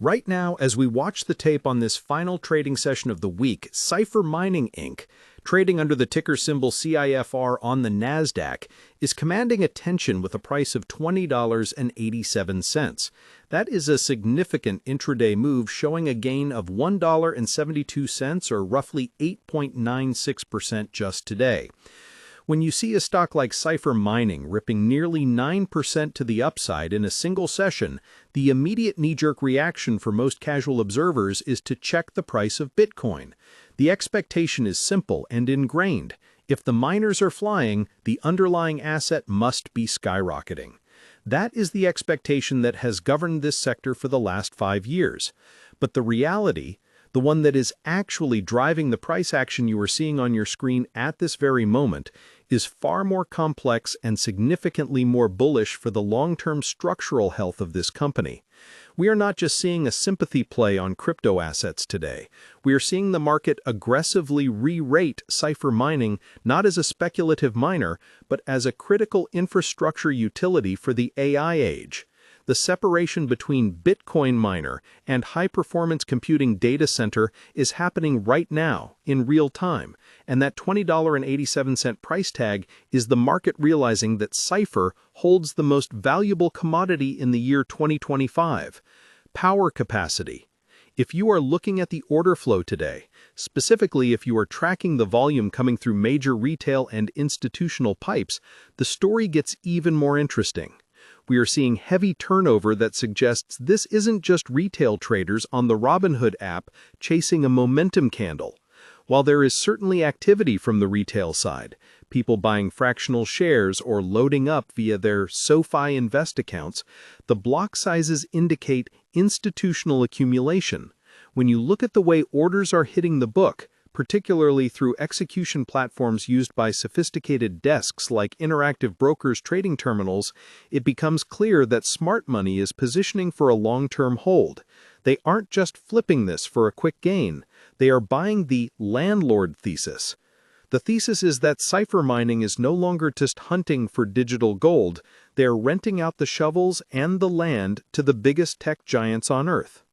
Right now, as we watch the tape on this final trading session of the week, Cipher Mining Inc., trading under the ticker symbol CIFR on the Nasdaq, is commanding attention with a price of $20.87. That is a significant intraday move, showing a gain of $1.72, or roughly 8.96% just today. When you see a stock like Cipher Mining ripping nearly 9% to the upside in a single session, the immediate knee-jerk reaction for most casual observers is to check the price of Bitcoin. The expectation is simple and ingrained. If the miners are flying, the underlying asset must be skyrocketing. That is the expectation that has governed this sector for the last 5 years. But the reality, the one that is actually driving the price action you are seeing on your screen at this very moment, is far more complex and significantly more bullish for the long-term structural health of this company. We are not just seeing a sympathy play on crypto assets today. We are seeing the market aggressively re-rate Cipher Mining not as a speculative miner, but as a critical infrastructure utility for the AI age. The separation between Bitcoin miner and high-performance computing data center is happening right now, in real time, and that $20.87 price tag is the market realizing that Cipher holds the most valuable commodity in the year 2025, power capacity. If you are looking at the order flow today, specifically if you are tracking the volume coming through major retail and institutional pipes, the story gets even more interesting. We are seeing heavy turnover that suggests this isn't just retail traders on the Robinhood app chasing a momentum candle. While there is certainly activity from the retail side, people buying fractional shares or loading up via their SoFi Invest accounts, the block sizes indicate institutional accumulation. When you look at the way orders are hitting the book, particularly through execution platforms used by sophisticated desks like Interactive Brokers trading terminals, it becomes clear that smart money is positioning for a long-term hold. They aren't just flipping this for a quick gain. They are buying the landlord thesis. The thesis is that Cipher Mining is no longer just hunting for digital gold. They are renting out the shovels and the land to the biggest tech giants on Earth.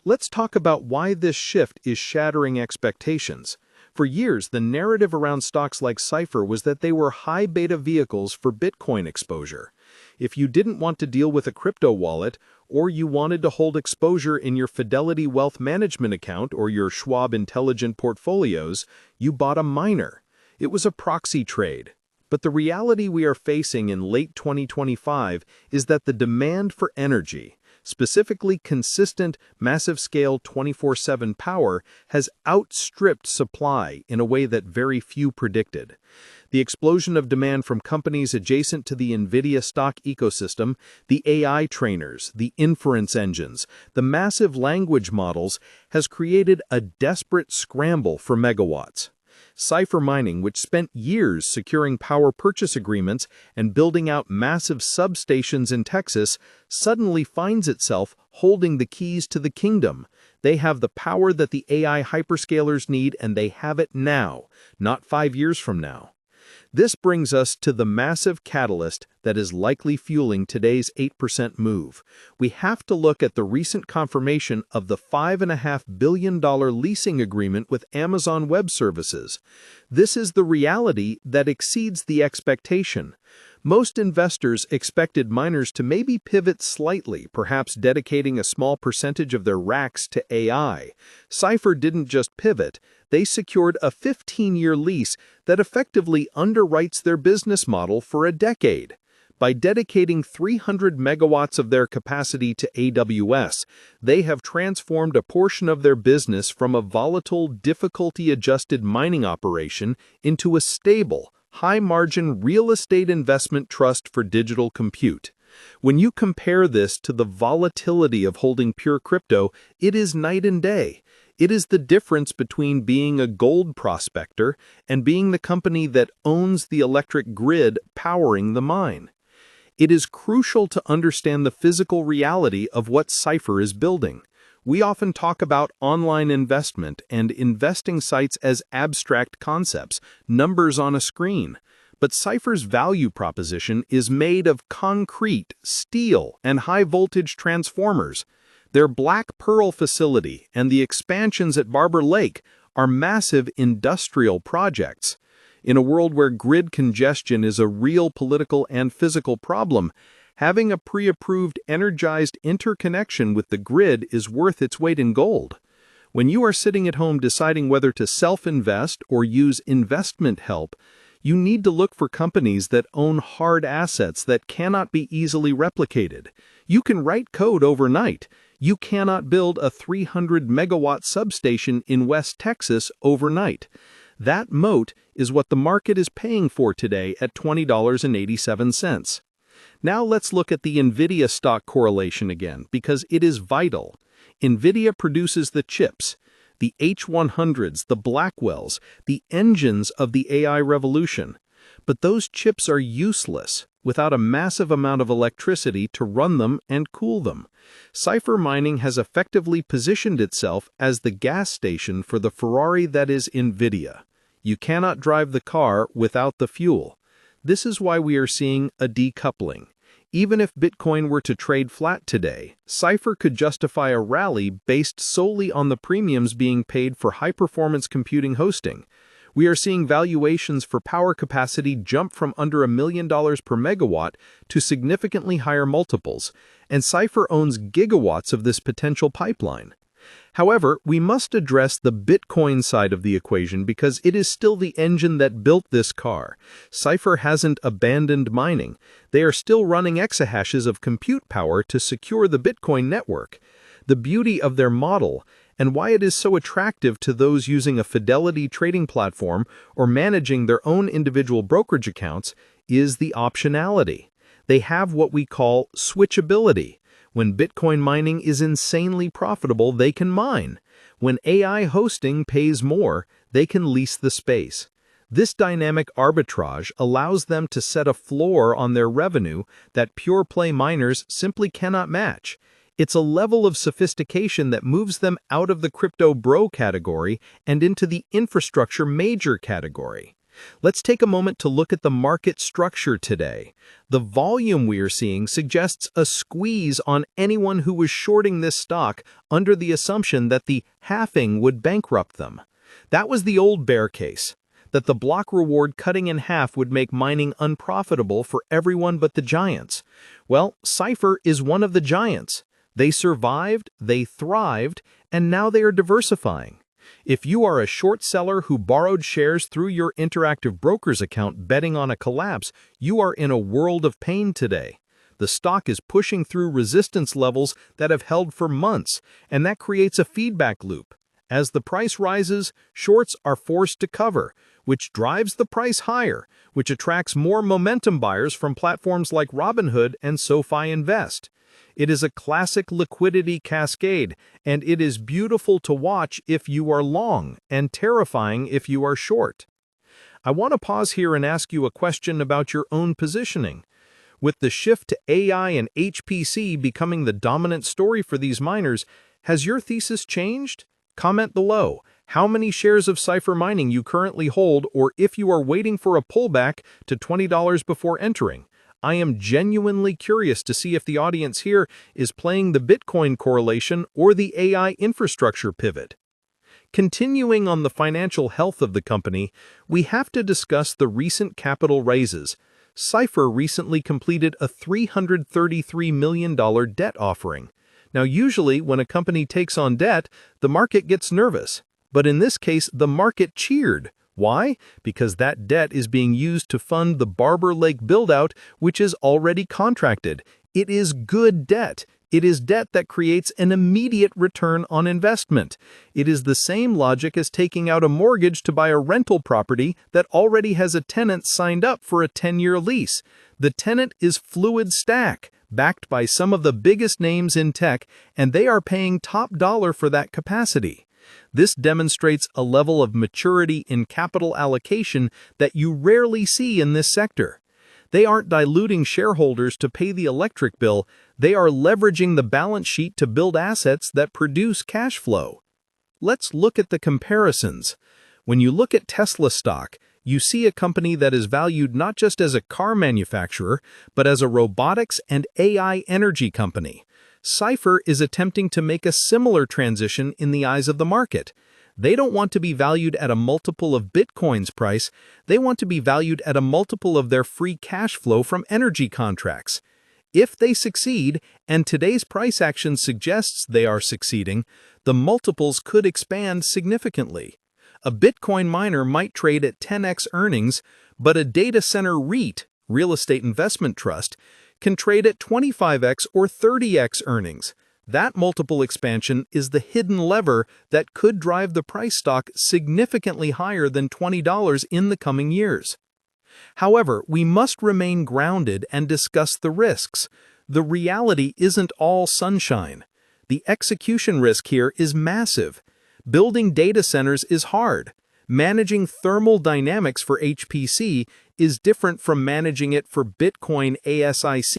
Let's talk about why this shift is shattering expectations. For years, the narrative around stocks like Cipher was that they were high beta vehicles for Bitcoin exposure. If you didn't want to deal with a crypto wallet, or you wanted to hold exposure in your Fidelity Wealth Management account or your Schwab Intelligent Portfolios, you bought a miner. It was a proxy trade. But the reality we are facing in late 2025 is that the demand for energy, specifically consistent, massive-scale 24/7 power, has outstripped supply in a way that very few predicted. The explosion of demand from companies adjacent to the NVIDIA stock ecosystem, the AI trainers, the inference engines, the massive language models, has created a desperate scramble for megawatts. Cipher Mining, which spent years securing power purchase agreements and building out massive substations in Texas, suddenly finds itself holding the keys to the kingdom. They have the power that the AI hyperscalers need, and they have it now, not 5 years from now. This brings us to the massive catalyst that is likely fueling today's 8% move. We have to look at the recent confirmation of the $5.5 billion leasing agreement with Amazon Web Services. This is the reality that exceeds the expectation. Most investors expected miners to maybe pivot slightly, perhaps dedicating a small percentage of their racks to AI. Cipher didn't just pivot, they secured a 15-year lease that effectively underwrites their business model for a decade. By dedicating 300 megawatts of their capacity to AWS, they have transformed a portion of their business from a volatile, difficulty-adjusted mining operation into a stable, high-margin real estate investment trust for digital compute. When you compare this to the volatility of holding pure crypto, it is night and day. It is the difference between being a gold prospector and being the company that owns the electric grid powering the mine. It is crucial to understand the physical reality of what Cipher is building. We often talk about online investment and investing sites as abstract concepts, numbers on a screen. But Cipher's value proposition is made of concrete, steel, and high-voltage transformers. Their Black Pearl facility and the expansions at Barber Lake are massive industrial projects. In a world where grid congestion is a real political and physical problem, having a pre-approved energized interconnection with the grid is worth its weight in gold. When you are sitting at home deciding whether to self-invest or use investment help, you need to look for companies that own hard assets that cannot be easily replicated. You can write code overnight. You cannot build a 300-megawatt substation in West Texas overnight. That moat is what the market is paying for today at $20.87. Now let's look at the NVIDIA stock correlation again, because it is vital. NVIDIA produces the chips, the H100s, the Blackwells, the engines of the AI revolution. But those chips are useless without a massive amount of electricity to run them and cool them. Cipher Mining has effectively positioned itself as the gas station for the Ferrari that is NVIDIA. You cannot drive the car without the fuel. This is why we are seeing a decoupling. Even if Bitcoin were to trade flat today, Cipher could justify a rally based solely on the premiums being paid for high-performance computing hosting. We are seeing valuations for power capacity jump from under $1 million per megawatt to significantly higher multiples, and Cipher owns gigawatts of this potential pipeline. However, we must address the Bitcoin side of the equation because it is still the engine that built this car. Cipher hasn't abandoned mining. They are still running exahashes of compute power to secure the Bitcoin network. The beauty of their model and why it is so attractive to those using a Fidelity trading platform or managing their own individual brokerage accounts is the optionality. They have what we call switchability. When Bitcoin mining is insanely profitable, they can mine. When AI hosting pays more, they can lease the space. This dynamic arbitrage allows them to set a floor on their revenue that pure-play miners simply cannot match. It's a level of sophistication that moves them out of the crypto bro category and into the infrastructure major category. Let's take a moment to look at the market structure today. The volume we are seeing suggests a squeeze on anyone who was shorting this stock under the assumption that the halving would bankrupt them. That was the old bear case, that the block reward cutting in half would make mining unprofitable for everyone but the giants. Well, Cipher is one of the giants. They survived, they thrived, and now they are diversifying. If you are a short seller who borrowed shares through your Interactive Brokers account betting on a collapse, you are in a world of pain today. The stock is pushing through resistance levels that have held for months, and that creates a feedback loop. As the price rises, shorts are forced to cover, which drives the price higher, which attracts more momentum buyers from platforms like Robinhood and SoFi Invest. It is a classic liquidity cascade, and it is beautiful to watch if you are long and terrifying if you are short. I want to pause here and ask you a question about your own positioning. With the shift to AI and HPC becoming the dominant story for these miners, has your thesis changed? Comment below how many shares of Cipher Mining you currently hold, or if you are waiting for a pullback to $20 before entering. I am genuinely curious to see if the audience here is playing the Bitcoin correlation or the AI infrastructure pivot. Continuing on the financial health of the company, we have to discuss the recent capital raises. Cipher recently completed a $333 million debt offering. Now, usually when a company takes on debt, the market gets nervous. But in this case, the market cheered. Why? Because that debt is being used to fund the Barber Lake build-out, which is already contracted. It is good debt. It is debt that creates an immediate return on investment. It is the same logic as taking out a mortgage to buy a rental property that already has a tenant signed up for a 10-year lease. The tenant is Fluid Stack, backed by some of the biggest names in tech, and they are paying top dollar for that capacity. This demonstrates a level of maturity in capital allocation that you rarely see in this sector. They aren't diluting shareholders to pay the electric bill, they are leveraging the balance sheet to build assets that produce cash flow. Let's look at the comparisons. When you look at Tesla stock, you see a company that is valued not just as a car manufacturer, but as a robotics and AI energy company. Cipher is attempting to make a similar transition in the eyes of the market. They don't want to be valued at a multiple of Bitcoin's price, they want to be valued at a multiple of their free cash flow from energy contracts. If they succeed, and today's price action suggests they are succeeding, the multiples could expand significantly. A Bitcoin miner might trade at 10x earnings, but a data center REIT, real estate investment trust, can trade at 25x or 30x earnings. That multiple expansion is the hidden lever that could drive the price stock significantly higher than $20 in the coming years. However, we must remain grounded and discuss the risks. The reality isn't all sunshine. The execution risk here is massive. Building data centers is hard. Managing thermal dynamics for HPC is different from managing it for Bitcoin ASIC.